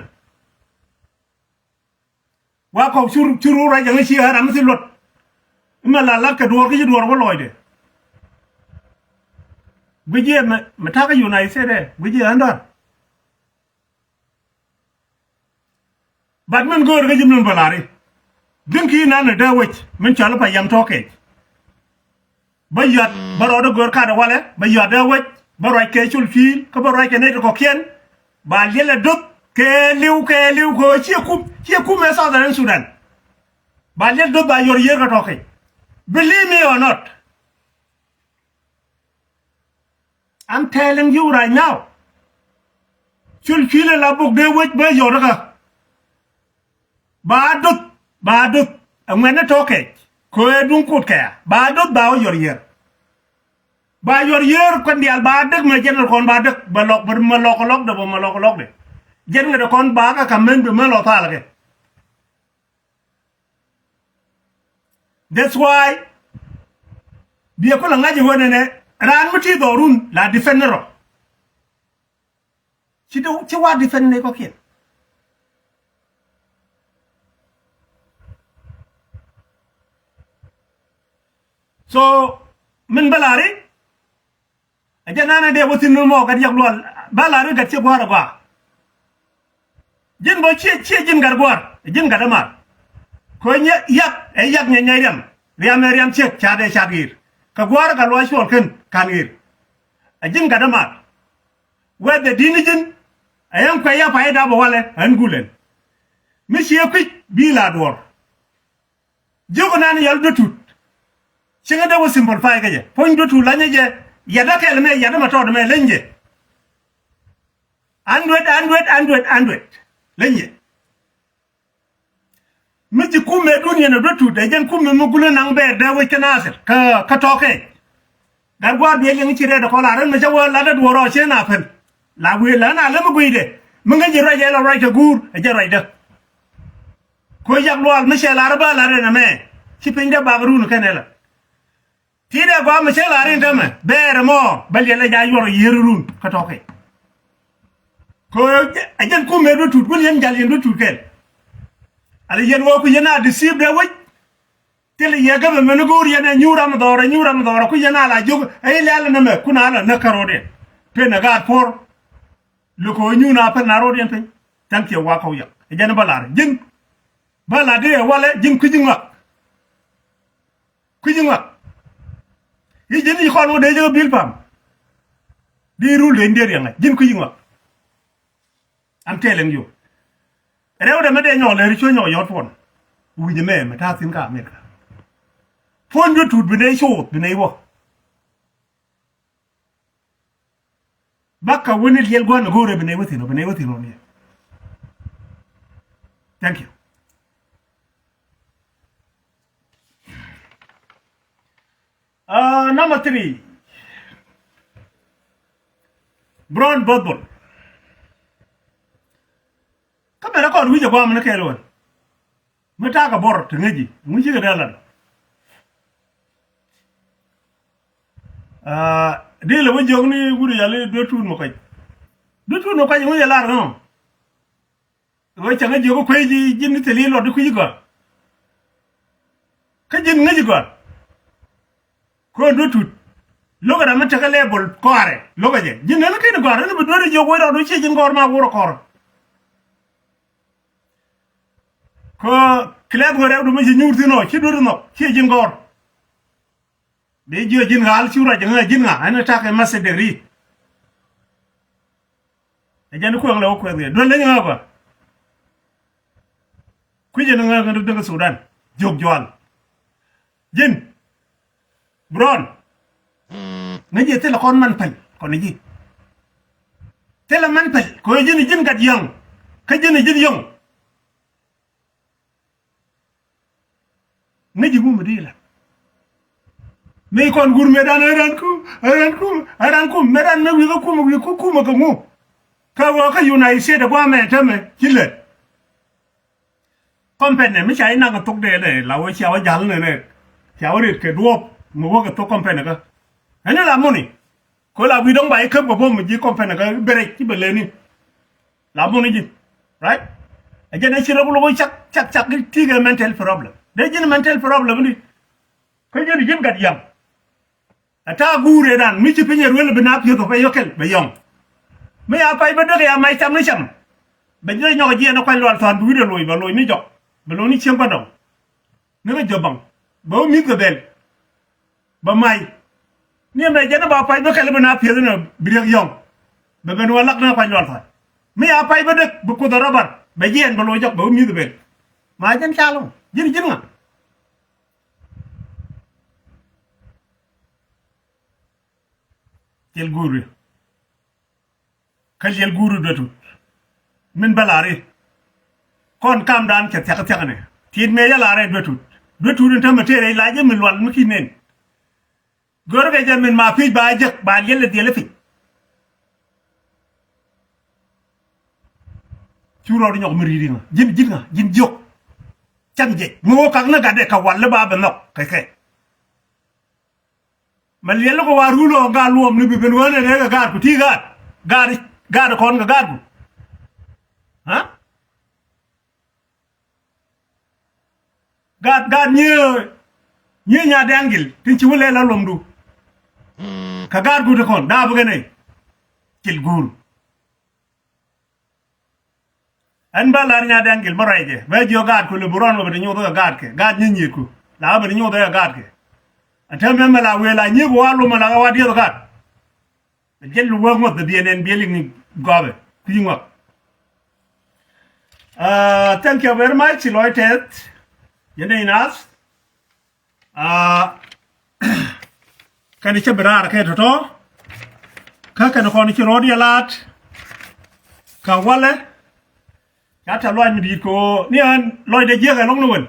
wa ko churu ra jang shi haram si lot ma la ka do ki do wo loy de bije ma ta ka unai se de bije anda badman gor ga jimnon balari dinki na na da wach min chala pa yam toke bayat baro gor ka da wale bayat da wach baro ke chul fil ka baro ke ne ko kien ba lela duk ke liu ko chi ku me Southern Sudan ba lela duk ba yor yer ka toke believe me or not I'm telling you right now chul fil la buk de wach ba yor ka badut amene toke ko edun kutka badut ba yor yer ko ndial badak me jenal kon badak balok ber malok lok de malok lok de jen ngade kon ba ka kamen be melo talake that's why bi ko la ngaji wonene ran muti dorun la defendero ci wa defender ko kien so min balari ajanana de wotin mo gad yak lol balari gad ci gwara ba jin bo ci jin gar gwar jin gad ma ko yak nya yam riam ci cha de shagir ka gwara ga lo shol kan gir jin gad ma we de dinijin ayam ko ya fa da bo wale an gulen mi ci ku bi la dor jogo nan yal do tut singa da wo simplify gaje point do tu lanye je yada kelme yada matod me lenje 100 lenje miji kume dunya na do tu da jen kume mugule nang be da wo kanasir ka toke gargwa be yen ci re da ko la ran me jawo la da woro che na fen la wi la na le mu guide munga ji raje la right gur je right da ko yak lol me she la ba la re na me ci pinda bagru no kenela tide gwa me chela rin dama bere mo balye la ja yoro yerurun ka toke ko ajen ku me do tut kun yen jal yen do tut ken ala yen wo ku yena de sib de waj tele yega be men goor yena nyuram dora ku yena la jog ay lala na me kuna la na karode pe na ga por lu ko nyuna pe na rode pe tanke wa ko ya ajen balar jin balade wala jin ku jinga yi jeni xol mo de jo bil pam di rule nder yang jin ku yinga am telling you rew de me de ñoo le ri cho ñoo yot fon wu je me ta tin ka me ka fon do tut bi ne shot bi ne wo bakka woni yel gon gore bi ne wati no ni thank you number 3 brown bottle ka mera kon wi je kwa mun ke lon mata ka bor tingeji mun ji ga dalan de le won jog ni guru yale do tun mo kay do tun mo kay mo yala no wo changa jogo koy ji jinni te li lo de ku ji ko ka jin ngaji ko ko do tut loga da mata ka lebol kore loga je jin na kay no gore no do re jogo do ci jin gor ma wuro kor ko club gore do ma ci ñurti no ci do no ci jin gor de jo jin gal ci ura jin nga ana ta ka masse de ri e jan ko ngla ko de do la nga ko ku je nga nga Sudan jog joal jin bron nga je tele kon man pal kon ji tele man pal ko jin gat yang ka jin yang nga ji mu di la mais kon gur medan aran ku medan na wi ku ma ko mu ka wa ka yunai se da ba me tame kille company mi sai na ka tok de le la wo xiao jal ne xiao rit ke duop mu wo ka to company ka ana la mo ni ko la wi dong bai ke ko mo ji company ka bere ki bele ni la mo ni ji right aja na chiro lo chak ti ga mental problem de jin mental problem ni ko jin gat yam ata gure dan mi ci penyer wala bina pio ko yokel be yom me ya pay ba de ya may tam ni cham be jere ñoko ji na ko lol tan bu de loy ba loy ni jok ba lo ni ciem ba dong ne nga jobang ba mi ko bel ba may ni me jena ba pay ba kala bina pio na bi de yom be ben wala na ko lol tan me ya pay ba de bu ko do rabar be jien ba loy jok ba mi ko bel ma jen chalum jin nga jel guru kal jel guru dotu min balare kon kam dan ke tak ne tin me yala re dotu den tamate re la je min wal miki nen gor be jamin ma fi ba je ba yelle de lefi churo do ñok miri nga jin jok cham je mo kak na gade ka wal ba ba nok kay man yello ko warulo ga luom ni bi ben wona ne ga gar ku ti gar kon ga gar ku ha gar nye nya dangil tin ci wule la lom du ka gar ku de kon da bu gane kil gur an ba la nya dangil maraje ba jo gar ku le buron ba de nyu do gar ke gar nyi ku la ba de nyu do gar ke atame mala wela nyi go walu mala ga wadi kat jelu wo ngot de bienen bieling ni gobe kuingwa thank you very much Leute yene inas kan ci brar ke to ka kan ko ni ci rodi lat ka wale ya ta lo ni ko ni an loy de je ga long no won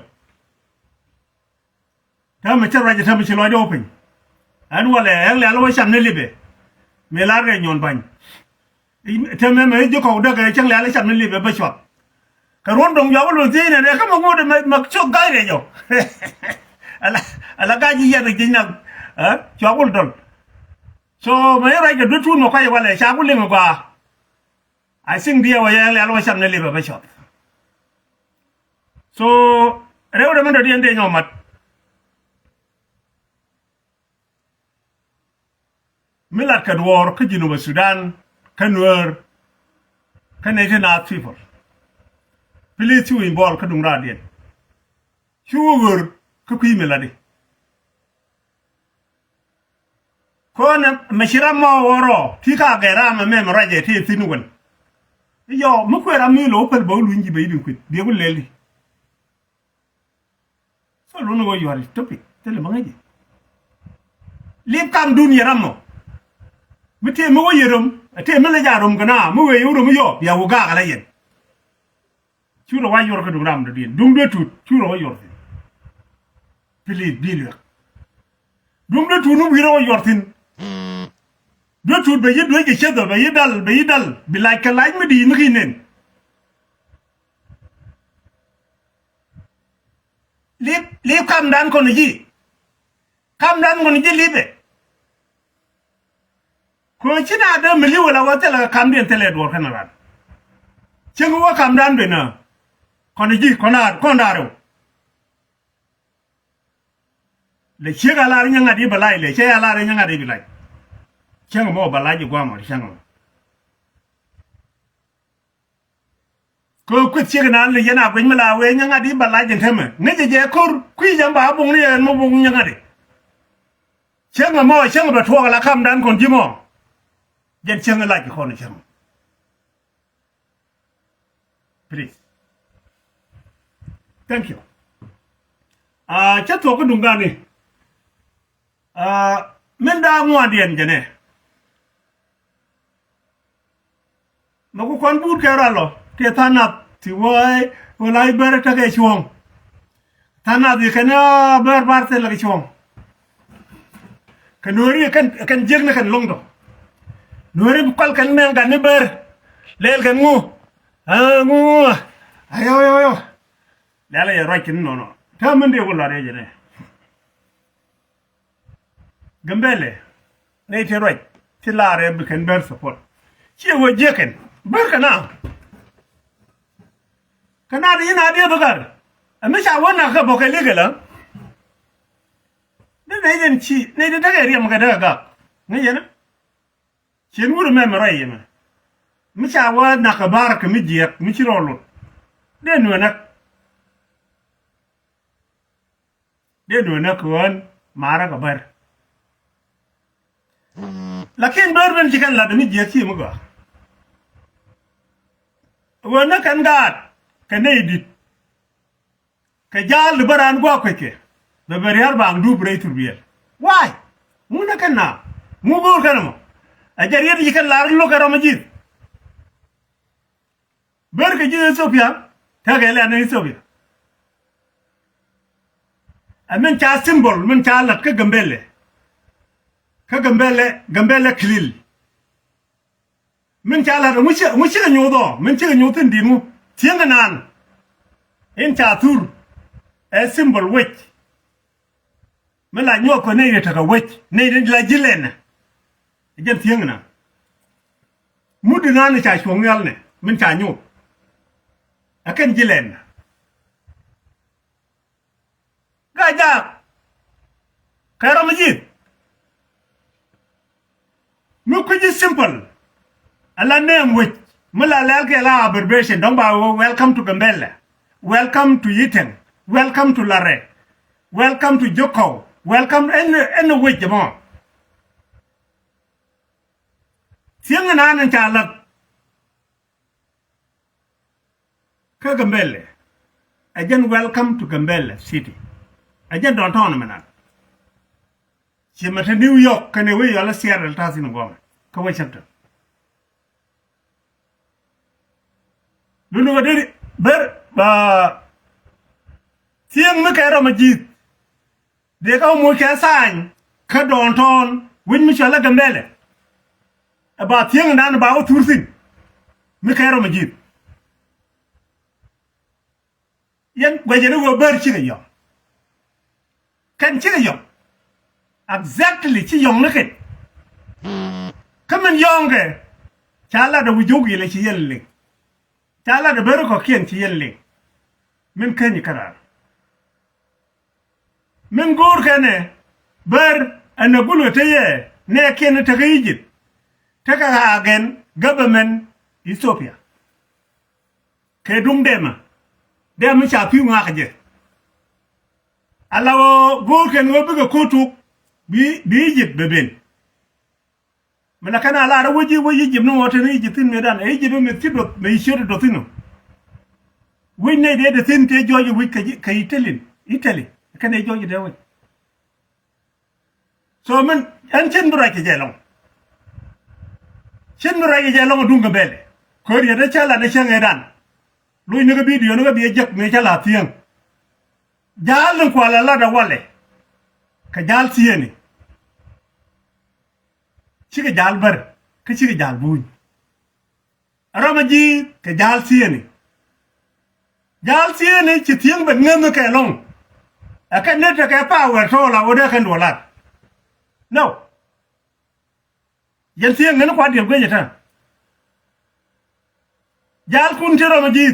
ta me ci raje ta me ci loy do pin an wale en le lo cham ne libe me la re nyon ban ta me je ko da ga chang le cham ne libe ba chwa ka ron dong ya lo ti ne ka mo ngode ma cho ga re yo ala ga ji ya de na chwa ko don so me ra ga du tu no ka ya wale cha ko le ma kwa I think dia wa ya le lo cham ne libe ba chwa so re o de man de ende nyomat milat ka dwor ka Junuba Sudan ka Nuer ka National people pili tu in bol ka dung radien chuwer ka kwi meladi kona mashira ma woro ti ka gera ma me raje ti tinuwan yo mu kwera mi lo pel bo lunji be bin kwit be guleli so lo no yo ari topic tele mangaji lim kam dunia ramo mete mo yerum ate mele jarum kana mo we yurum yo ya wuga ala yen churo wa yor ka dum ram de din dum de tut churo wa yor tin pili bilu dum de tut no biro wa yor tin do tut be yid ke chedo be yidal be like a line me di nginen lip kam dan kono ji libe ko china da mili wala wata la kam den tele do kana ran chengo wa kam dan be na kono ji konaro le chega la nyanga di balai le chega la nyanga di bilai chengo mo balai ji gwa mo chengo ko ku chega na le yana ko mala we nyanga di balai ji teme ne je kur ku jamba bung ne mo bung nyanga di chengo ba to la kam dan kon ji mo jen chengo la ji kono chengo please thank you cha to ko dunga ni men da ngwa dien jene magu kon bur keralo te tanap ti woy walai bere ta ke chuong tanap di kana bar te la chuong kanori kan jegne kan longdo nori kol kan men ga ne ber lel kan ngu ayo lala ya right no ta men de wala re jene gambele ne te right ti lare be kan ber support ci wo jeken ber kana da yana de bugar amma sha wannan ka bokai legala ne yin ci ne da daga riya maka daga ga ne yana cin wuri mai marai yana mi sha wa na ka baraka mi jiyak mi ci rolo de no na kuwan mara ka bar lakin ber ben jikan la da mi jiyak ci muga wannan kan ga ka ne dit ka jal baran gwa kweke be bariar bang du brei turbiyel why mu na kana mu bor kana mo ajariya di kan lar lo karo majid ber ka ji Ethiopia ta ga la na Ethiopia amen cha symbol men cha lat ka gambele klil men cha lat mu shi ga nyodo men chi ga nyotin dinu tianga nan in cha tur a symbol which mala nyo ko ne ta ga which ne la jilena jen tianga na mudu nan cha shongal ne men cha nyo akan jilena gaja karo majid mu ko ji simple ala name which mala lalke la abbreviation don't ba welcome to Gambella, welcome to Yiteng, welcome to Lare, welcome to Joko, welcome any way jamo tianga nan chala ka Gambella again welcome to Gambella city again downtown manan chimata New York kane we yala Seattle tasino goma ka Washington lulu wadiri ber ba tiang me kero majid de ka mo ka san ka downtown win mi chala Gambella ba tiang nan ba o tursin me kero majid yan gwajere wo ber chiga yo kan chiga yo exactly chi yong ne ket kamen yonge chala da wujogi le chi yelle chala da bero ko kien chi yelle men kani karar men gor kane ber ana gulu teye ne ken ta gijit ta ka hagen government Ethiopia ke dum dema dem cha pi nga kaje alawo gor ken wo biga kotu bi Egypt beben mena kana la ra woji Egypt no wote ni Egypt me dan Egypt me tido me shiro do tino we ne de tin te joji we ka Italy kana joji de we so men an chen bra ke jelong dunga bele ko ri da chala da changa dan lu ni ga video no ga bi jek me chala tiang jal ko la da wale ka jal tieni chiga jal bar ka chiga jal buñ ramaji ka jal siene ci tieng ba ngam ka long aka neta ka power to la oda kan dolar no yan tieng ngana kwa dir gwe ta jal kun te ramaji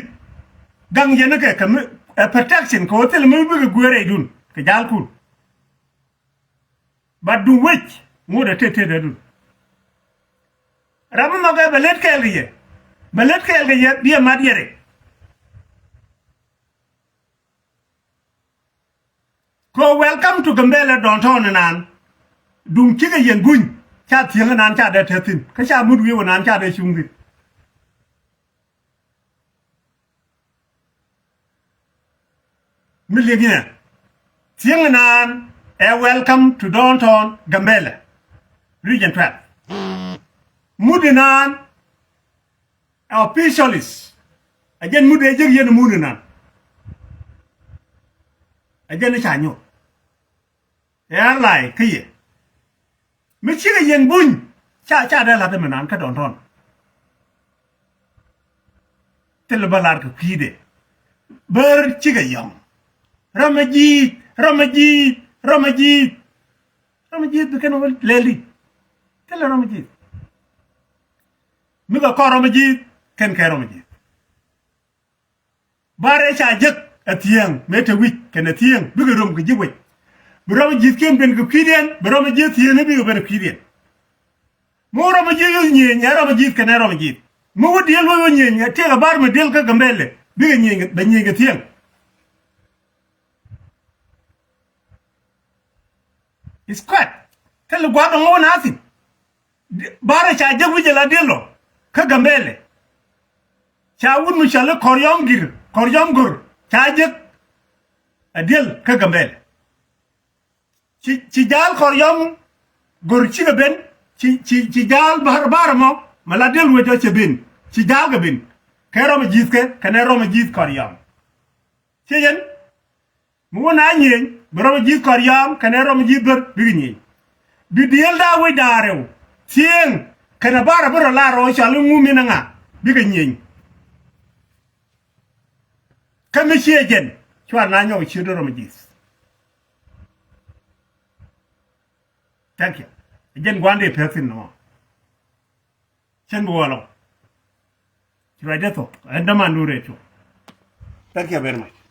gang yena ka protection ko tel mu bi gwere dun ka jal kun ba du wech mu da tete da dun ramu maga balet kelge dia madiere ko welcome to Gambela downtown nan dum kiga yen buñ cha tieng nan cha da tetin ka cha mudu wi nan cha da shungi millegina tieng nan welcome to downtown Gambela region 12 mudinan officialis ajen mude jeg yen mudinan ajen chanyo ya lai kiye mi chiga yen buñ cha da la de manan ka downtown tel balar ka pide ber chiga yong ramaji du ken wal leli tel ramaji mi ga ko ramaji ken kay ramaji bare cha jek atiyang meta wik ken atiyang bi ga rom ko jibwe bi ramaji ken ben ko kiden bi ramaji tiyene bi ga ben kiden mo ramaji yo nye nya ramaji ken ramaji mo wodi yel wo nye nya te ga bar ma del ka Gambele bi ga nye ba nye ga tiyang is quite kel gwa do ngona ati bare cha jek wije la delo ka Gambele cha wun mu shala koryom gur cha jek adel ka Gambele ci jal koryom gur ci ga ben ci jal bar mo mala del wo ci ben ci jal ga ben kero ma jiske kanero ma jis koryom ci yen mu na nyen bro ma jis koryom kanero ma jis ber bi nyi bi del da wo darew tien kana bara bro la ro shalu ngumi na nga biga nyen kame shejen chwa na nyo chido ro majis thank you again gwande person no chen bo chwa deto enda manure cho thank you very much